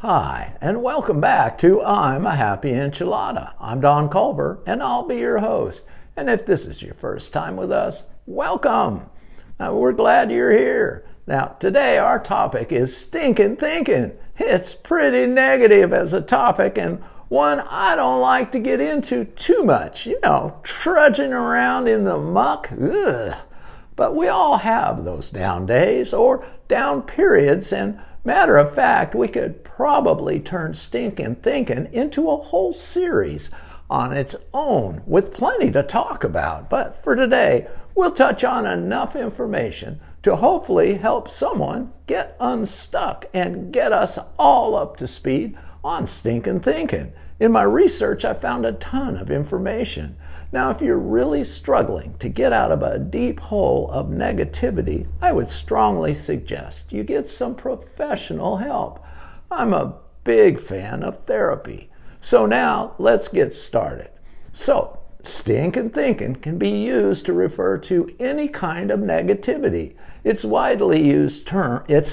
Hi, and welcome back to I'm a Happy Enchilada. I'm Don Culver, and I'll be your host. And if this is your first time with us, welcome. Now, we're glad you're here. Now, today our topic is Stinkin Thinkin. It's pretty negative as a topic, and one I don't like to get into too much. Trudging around in the muck. Ugh. But we all have those down days or down periods, and matter of fact, we could probably turn Stinkin Thinkin into a whole series on its own with plenty to talk about. But for today, we'll touch on enough information to hopefully help someone get unstuck and get us all up to speed on Stinkin Thinkin. In my research, I found a ton of information. Now, if you're really struggling to get out of a deep hole of negativity, I would strongly suggest you get some professional help. I'm a big fan of therapy. So now, let's get started. So, Stinkin Thinkin can be used to refer to any kind of negativity. It's a widely used term in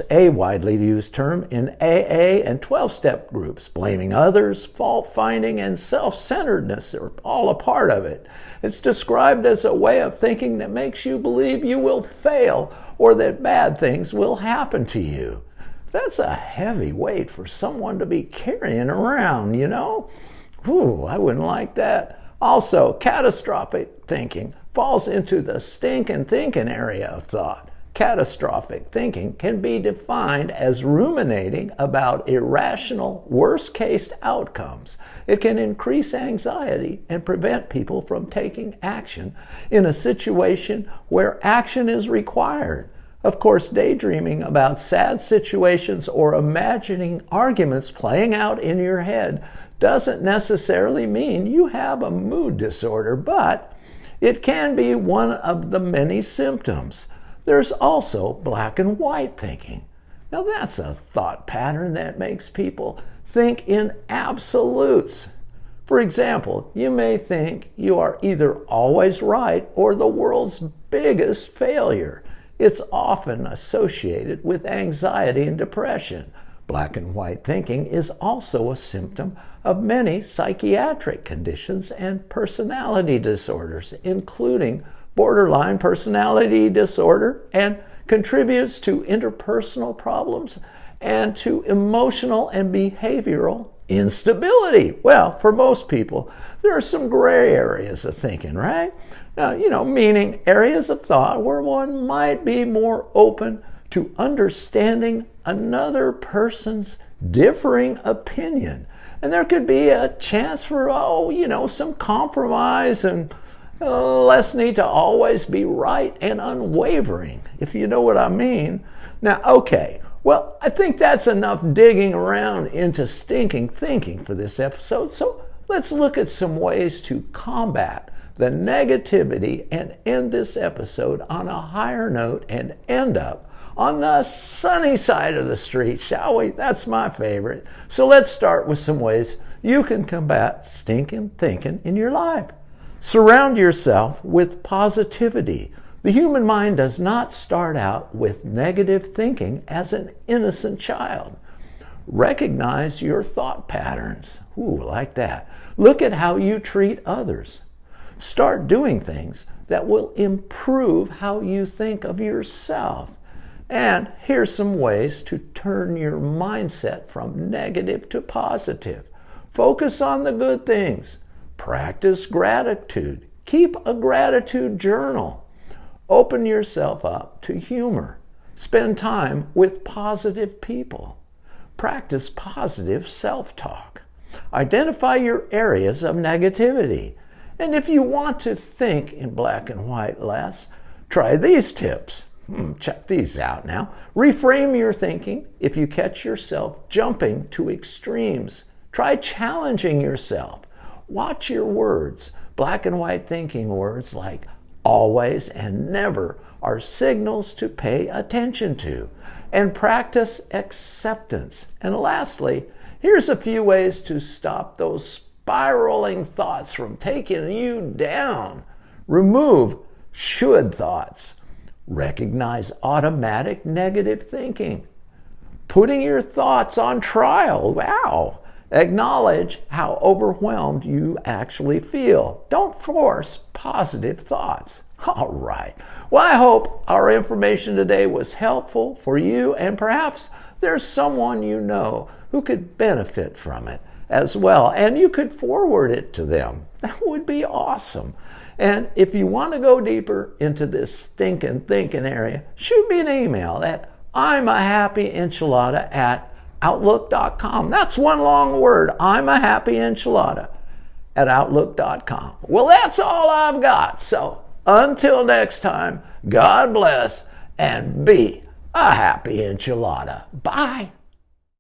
AA and 12-step groups. Blaming others, fault-finding, and self-centeredness are all a part of it. It's described as a way of thinking that makes you believe you will fail or that bad things will happen to you. That's a heavy weight for someone to be carrying around, Ooh, I wouldn't like that. Also, catastrophic thinking falls into the Stinkin Thinkin area of thought. Catastrophic thinking can be defined as ruminating about irrational, worst-case outcomes. It can increase anxiety and prevent people from taking action in a situation where action is required. Of course, daydreaming about sad situations or imagining arguments playing out in your head doesn't necessarily mean you have a mood disorder, but it can be one of the many symptoms. There's also black and white thinking. Now, that's a thought pattern that makes people think in absolutes. For example, you may think you are either always right or the world's biggest failure. It's often associated with anxiety and depression. Black and white thinking is also a symptom of many psychiatric conditions and personality disorders, including borderline personality disorder, and contributes to interpersonal problems and to emotional and behavioral instability. Well, for most people, there are some gray areas of thinking, right? Now, meaning areas of thought where one might be more open to understanding another person's differing opinion. And there could be a chance for, some compromise and less need to always be right and unwavering, if you know what I mean. Now, okay, well, I think that's enough digging around into Stinkin Thinking for this episode, so let's look at some ways to combat the negativity and end this episode on a higher note and end up on the sunny side of the street, shall we? That's my favorite. So let's start with some ways you can combat Stinkin Thinking in your life. Surround yourself with positivity. The human mind does not start out with negative thinking as an innocent child. Recognize your thought patterns. Ooh, like that. Look at how you treat others. Start doing things that will improve how you think of yourself. And here's some ways to turn your mindset from negative to positive. Focus on the good things. Practice gratitude. Keep a gratitude journal. Open yourself up to humor. Spend time with positive people. Practice positive self-talk. Identify your areas of negativity. And if you want to think in black and white less, try these tips. Check these out now. Reframe your thinking if you catch yourself jumping to extremes. Try challenging yourself. Watch your words. Black and white thinking words like always and never are signals to pay attention to. And practice acceptance. And lastly, here's a few ways to stop those spiraling thoughts from taking you down. Remove should thoughts. Recognize automatic negative thinking. putting your thoughts on trial. Wow. Acknowledge how overwhelmed you actually feel. Don't force positive thoughts. All right. Well, I hope our information today was helpful for you, and perhaps there's someone you know who could benefit from it as well, and you could forward it to them. That would be awesome. And if you want to go deeper into this stinking thinking area, shoot me an email at imahappyenchilada@outlook.com. That's one long word, imahappyenchilada@outlook.com. Well, that's all I've got. So until next time, God bless and be a happy enchilada. Bye.